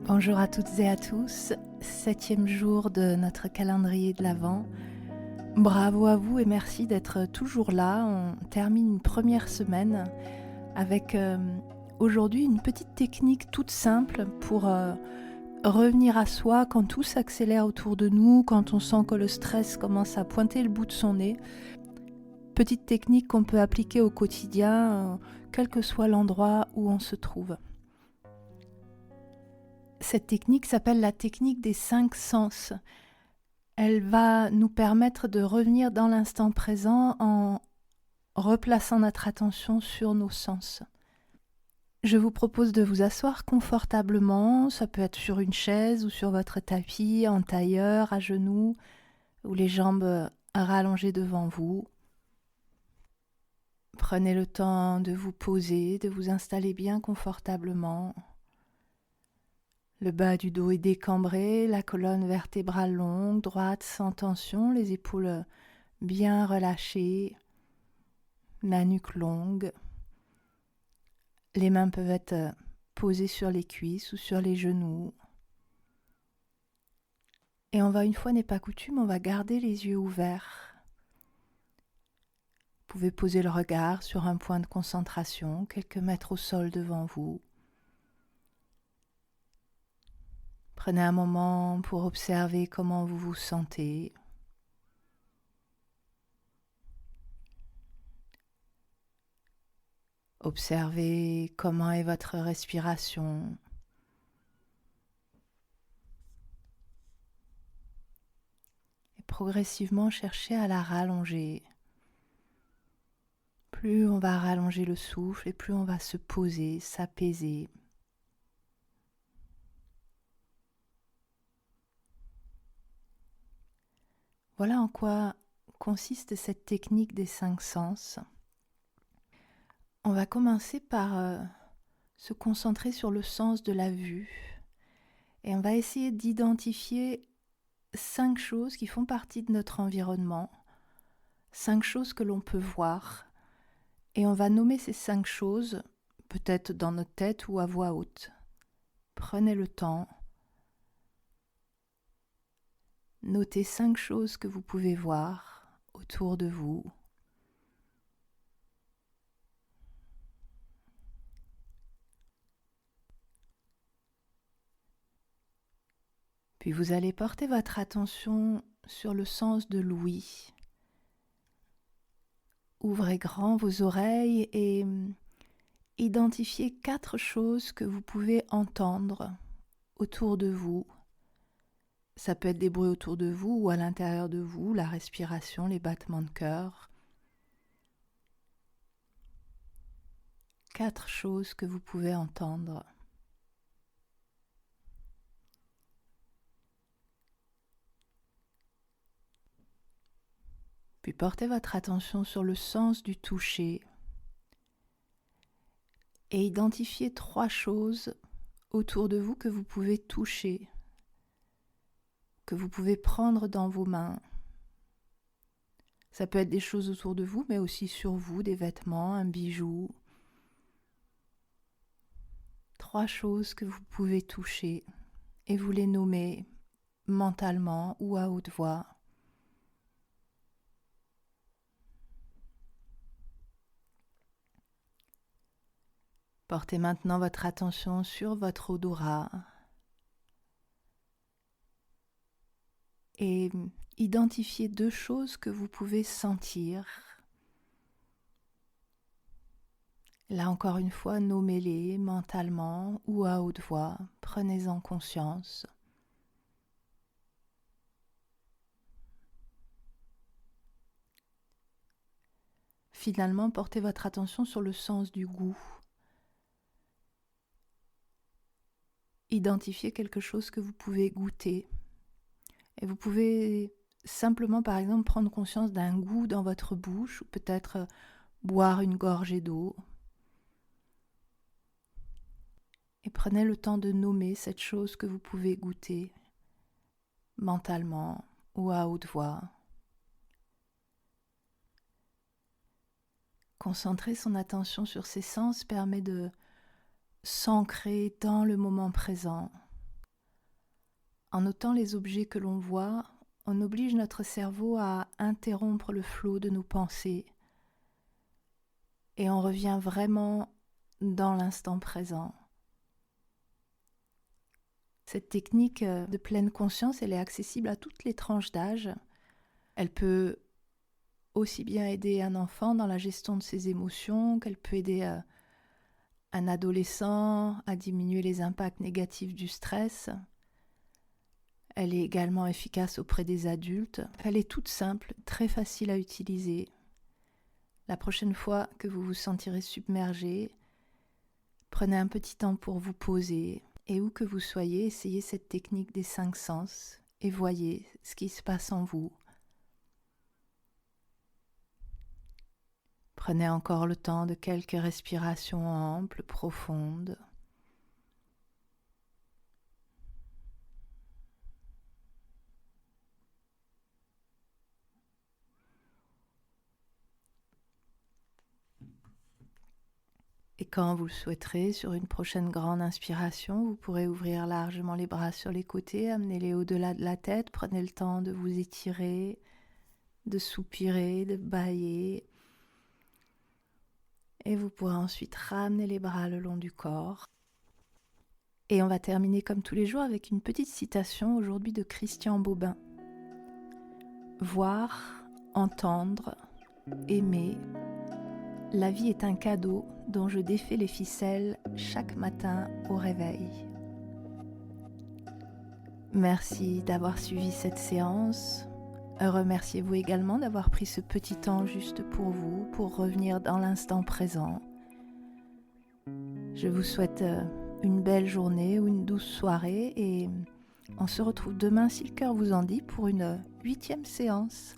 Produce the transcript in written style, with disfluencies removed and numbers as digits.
Bonjour à toutes et à tous, 7e jour de notre calendrier de l'Avent. Bravo à vous et merci d'être toujours là. On termine une première semaine avec aujourd'hui une petite technique toute simple pour revenir à soi quand tout s'accélère autour de nous, quand on sent que le stress commence à pointer le bout de son nez. Petite technique qu'on peut appliquer au quotidien, quel que soit l'endroit où on se trouve. Cette technique s'appelle la technique des 5 sens. Elle va nous permettre de revenir dans l'instant présent en replaçant notre attention sur nos sens. Je vous propose de vous asseoir confortablement, ça peut être sur une chaise ou sur votre tapis, en tailleur, à genoux, ou les jambes rallongées devant vous. Prenez le temps de vous poser, de vous installer bien confortablement. Le bas du dos est décambré, la colonne vertébrale longue, droite, sans tension, les épaules bien relâchées, la nuque longue. Les mains peuvent être posées sur les cuisses ou sur les genoux. Et une fois n'est pas coutume, on va garder les yeux ouverts. Vous pouvez poser le regard sur un point de concentration, quelques mètres au sol devant vous. Prenez un moment pour observer comment vous vous sentez. Observez comment est votre respiration. Et progressivement, cherchez à la rallonger. Plus on va rallonger le souffle et plus on va se poser, s'apaiser. Voilà en quoi consiste cette technique des 5 sens. On va commencer par se concentrer sur le sens de la vue et on va essayer d'identifier 5 choses qui font partie de notre environnement, 5 choses que l'on peut voir et on va nommer ces 5 choses, peut-être dans notre tête ou à voix haute. Prenez le temps. Notez 5 choses que vous pouvez voir autour de vous. Puis vous allez porter votre attention sur le sens de l'ouïe. Ouvrez grand vos oreilles et identifiez 4 choses que vous pouvez entendre autour de vous. Ça peut être des bruits autour de vous ou à l'intérieur de vous, la respiration, les battements de cœur. 4 choses que vous pouvez entendre. Puis portez votre attention sur le sens du toucher et identifiez 3 choses autour de vous que vous pouvez toucher, que vous pouvez prendre dans vos mains. Ça peut être des choses autour de vous, mais aussi sur vous, des vêtements, un bijou. 3 choses que vous pouvez toucher et vous les nommez mentalement ou à haute voix. Portez maintenant votre attention sur votre odorat et identifiez 2 choses que vous pouvez sentir. Là encore une fois, nommez-les mentalement ou à haute voix, prenez-en conscience. Finalement, portez votre attention sur le sens du goût. Identifiez quelque chose que vous pouvez goûter. Et vous pouvez simplement, par exemple, prendre conscience d'un goût dans votre bouche ou peut-être boire une gorgée d'eau. Et prenez le temps de nommer cette chose que vous pouvez goûter mentalement ou à haute voix. Concentrer son attention sur ses sens permet de s'ancrer dans le moment présent. En notant les objets que l'on voit, on oblige notre cerveau à interrompre le flot de nos pensées et on revient vraiment dans l'instant présent. Cette technique de pleine conscience, elle est accessible à toutes les tranches d'âge. Elle peut aussi bien aider un enfant dans la gestion de ses émotions qu'elle peut aider un adolescent à diminuer les impacts négatifs du stress. Elle est également efficace auprès des adultes. Elle est toute simple, très facile à utiliser. La prochaine fois que vous vous sentirez submergé, prenez un petit temps pour vous poser et où que vous soyez, essayez cette technique des 5 sens et voyez ce qui se passe en vous. Prenez encore le temps de quelques respirations amples, profondes. Et quand vous le souhaiterez, sur une prochaine grande inspiration, vous pourrez ouvrir largement les bras sur les côtés, amenez-les au-delà de la tête, prenez le temps de vous étirer, de soupirer, de bâiller. Et vous pourrez ensuite ramener les bras le long du corps. Et on va terminer comme tous les jours avec une petite citation aujourd'hui de Christian Bobin. Voir, entendre, aimer. La vie est un cadeau dont je défais les ficelles chaque matin au réveil. Merci d'avoir suivi cette séance. Remerciez-vous également d'avoir pris ce petit temps juste pour vous, pour revenir dans l'instant présent. Je vous souhaite une belle journée ou une douce soirée et on se retrouve demain si le cœur vous en dit pour une 8e séance.